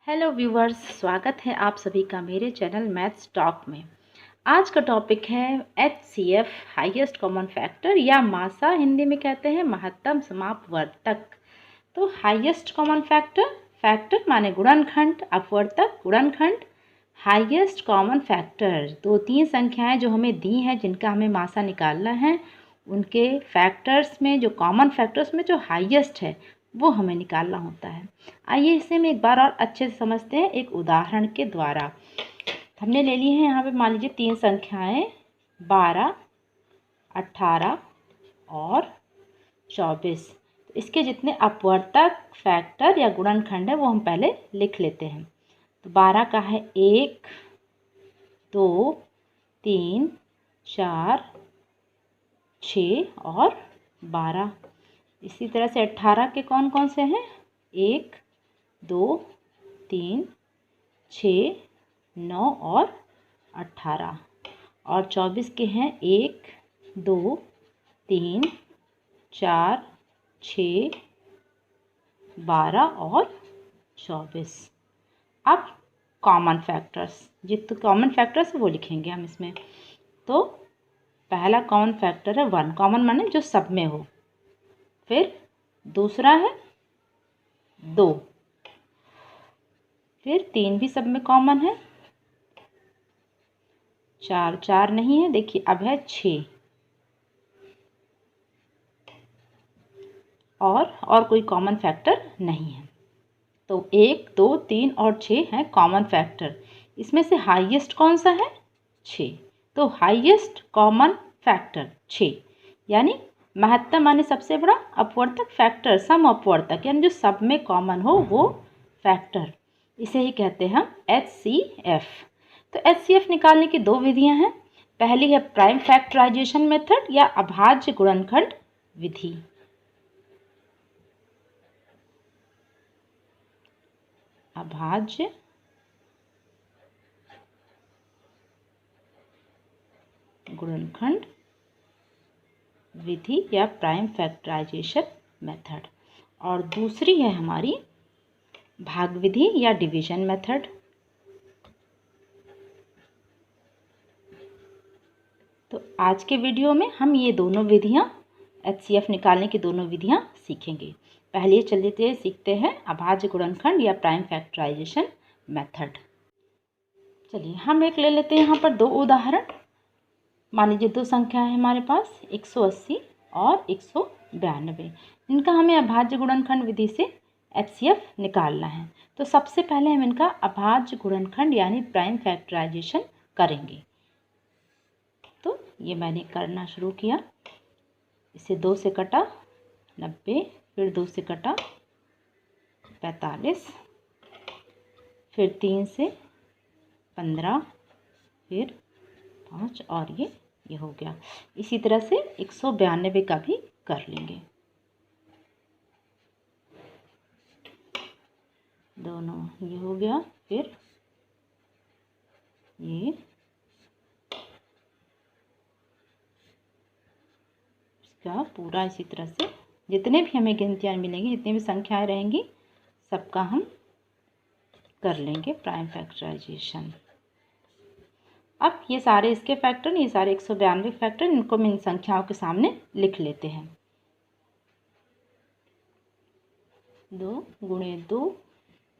Hello viewers, स्वागत है आप सभी का मेरे चैनल मैथ्स टॉक में। आज का टॉपिक है HCF हाईएस्ट कॉमन फैक्टर या मासा हिंदी में कहते हैं महत्तम समापवर्तक। तो हाईएस्ट कॉमन फैक्टर, फैक्टर माने गुणनखंड, अपवर्तक गुणनखंड। हाईएस्ट कॉमन फैक्टर दो तीन संख्याएं जो हमें दी हैं जिनका हमें मासा निकालना है, उनके फैक्टर्स में जो कॉमन फैक्टर्स में जो हाईएस्ट है वो हमें निकालना होता है। आइए इसे हम एक बार और अच्छे से समझते हैं एक उदाहरण के द्वारा। हमने ले लिए हैं यहाँ पे, मान लीजिए तीन संख्याएं 12, 18 और 24। तो इसके जितने अपवर्तक फैक्टर या गुणनखंड है वो हम पहले लिख लेते हैं। तो 12 का है 1, 2, 3, 4, 6 और 12। इसी तरह से 18 के कौन कौन से हैं? 1, 2, 3, 6, 9 और 18। और 24 के हैं 1, 2, 3, 4, 6, 12 और 24। अब कॉमन फैक्टर्स, जितने कॉमन फैक्टर्स वो लिखेंगे हम इसमें। तो पहला कॉमन फैक्टर है 1, कॉमन माने जो सब में हो। फिर दूसरा है 2, फिर 3 भी सब में कॉमन है। 4 नहीं है, देखिए अब है 6 और कोई कॉमन फैक्टर नहीं है। तो 1, 2, 3 और 6 हैं कॉमन फैक्टर। इसमें से हाईएस्ट कौन सा है? 6। तो हाईएस्ट कॉमन फैक्टर 6, यानी महत्तम माने सबसे बड़ा, अपवर्तक फैक्टर सम अपवर्तक यानी जो सब में कॉमन हो वो फैक्टर, इसे ही कहते हैं हम HCF। तो HCF निकालने की दो विधियां हैं। पहली है प्राइम फैक्टराइजेशन मेथड या अभाज्य गुणनखंड विधि। अभाज्य गुणनखंड विधि या प्राइम फैक्टराइजेशन मेथड। और दूसरी है हमारी भाग विधि या डिवीजन मेथड। तो आज के वीडियो में हम ये दोनों विधियां, HCF निकालने की दोनों विधियां सीखेंगे। पहले चलिए सीखते हैं अभाज्य गुणनखंड या प्राइम फैक्टराइजेशन मेथड। चलिए हम एक ले लेते हैं यहाँ पर दो उदाहरण। मान लीजिए दो संख्या है हमारे पास 180 और 192। इनका हमें अभाज्य गुणनखंड विधि से HCF निकालना है। तो सबसे पहले हम इनका अभाज्य गुणनखंड यानी प्राइम फैक्टराइजेशन करेंगे। तो ये मैंने करना शुरू किया। इसे 2 से कटा 90, फिर 2 से कटा 45, फिर 3 से 15, फिर 5 और ये हो गया। इसी तरह से 192 का भी कर लेंगे। दोनों ये हो गया, फिर ये, इसका पूरा इसी तरह से जितने भी हमें गिनतियाँ मिलेंगी, जितनी भी संख्याएं रहेंगी, सबका हम कर लेंगे प्राइम फैक्टराइजेशन। अब ये सारे इसके फैक्टर, ये सारे 192 फैक्टर, इनको हम इन संख्याओं के सामने लिख लेते हैं। 2 गुणे 2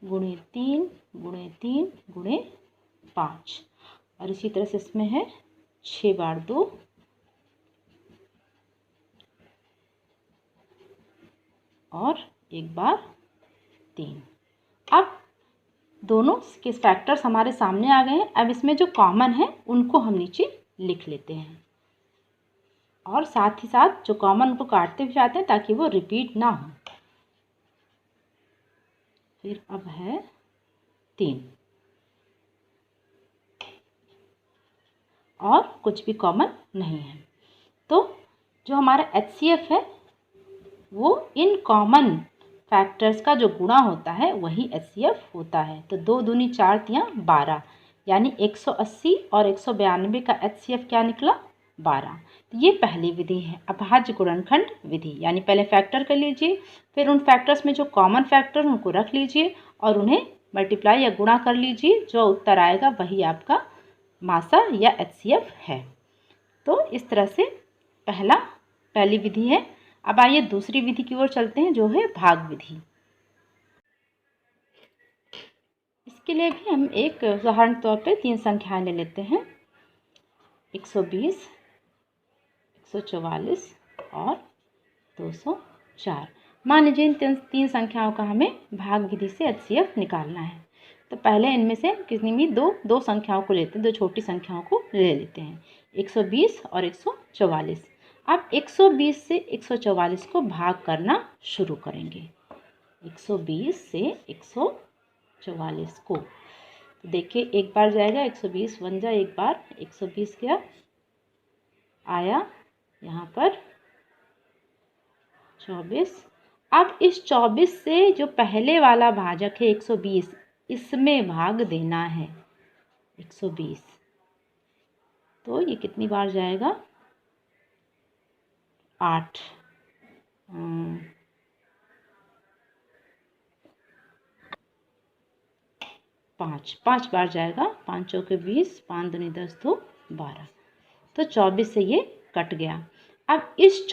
गुणे 3 गुणे 3 गुणे 5, और इसी तरह से इसमें है 6 बार 2 और 1 बार 3। अब दोनों के फैक्टर्स हमारे सामने आ गए हैं। अब इसमें जो कॉमन है उनको हम नीचे लिख लेते हैं, और साथ ही साथ जो कॉमन उनको काटते भी जाते हैं ताकि वो रिपीट ना हो। फिर अब है 3 और कुछ भी कॉमन नहीं है। तो जो हमारा HCF है वो इन कॉमन फैक्टर्स का जो गुणा होता है वही HCF होता है। तो 2 दूनी 4 तियाँ 12, यानी 180 और 192 का HCF क्या निकला? 12। तो ये पहली विधि है अभाज्य गुणनखंड विधि, यानी पहले फैक्टर कर लीजिए, फिर उन फैक्टर्स में जो कॉमन फैक्टर उनको रख लीजिए और उन्हें मल्टीप्लाई या गुणा कर लीजिए, जो उत्तर आएगा वही आपका मासा या HCF है। तो इस तरह से पहली विधि है। अब आइए दूसरी विधि की ओर चलते हैं, जो है भाग विधि। इसके लिए भी हम एक उदाहरण तौर पे 3 संख्याएं ले लेते हैं, 120, 144 और 204। मान लीजिए इन 3 संख्याओं का हमें भाग विधि से HCF निकालना है। तो पहले इनमें से कितनी भी दो संख्याओं को लेते हैं, 2 छोटी संख्याओं को ले लेते हैं, 120 और 144। अब 120 से 144 को भाग करना शुरू करेंगे। 120 से 144 को, तो देखिए एक बार जाएगा, 120 बन जाए, एक बार 120 गया, आया यहाँ पर 24। अब इस 24 से जो पहले वाला भाजक है 120, इसमें भाग देना है 120। तो ये कितनी बार जाएगा, 8, 5 बार जाएगा, 5 चौके 20, 5 दूनी 10, 2 12। तो 24 से ये कट गया। अब इस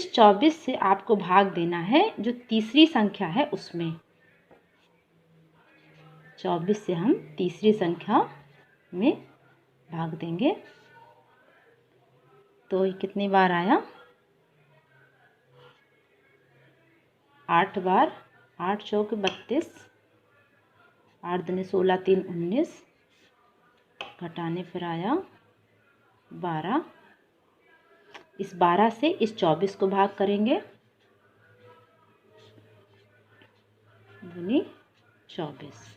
24 से आपको भाग देना है जो तीसरी संख्या है उसमें। 24 से हम तीसरी संख्या में भाग देंगे। तो ये कितनी बार आया, 8 बार, 8 चौके 32, 8 दूनी 16, 3 19, घटाने फिर आया 12। इस 12 से इस 24 को भाग करेंगे, दूनी 24,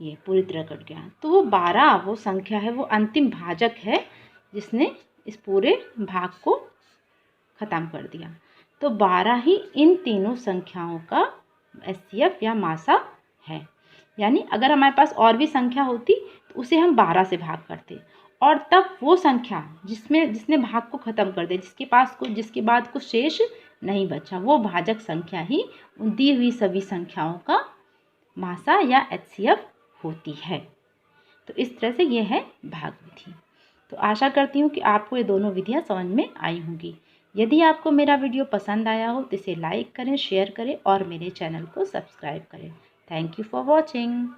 ये पूरी तरह कट गया। तो वो 12 वो संख्या है, वो अंतिम भाजक है जिसने इस पूरे भाग को ख़त्म कर दिया। तो 12 ही इन तीनों संख्याओं का HCF या मासा है। यानी अगर हमारे पास और भी संख्या होती तो उसे हम 12 से भाग करते, और तब वो संख्या जिसने भाग को ख़त्म कर दिया, जिसके बाद कुछ शेष नहीं बचा, वो भाजक संख्या ही उन दी हुई सभी संख्याओं का मासा या HCF होती है। तो इस तरह से ये है भाग विधि। तो आशा करती हूँ कि आपको ये दोनों विधियाँ समझ में आई होंगी। यदि आपको मेरा वीडियो पसंद आया हो तो इसे लाइक करें, शेयर करें और मेरे चैनल को सब्सक्राइब करें। Thank you for watching.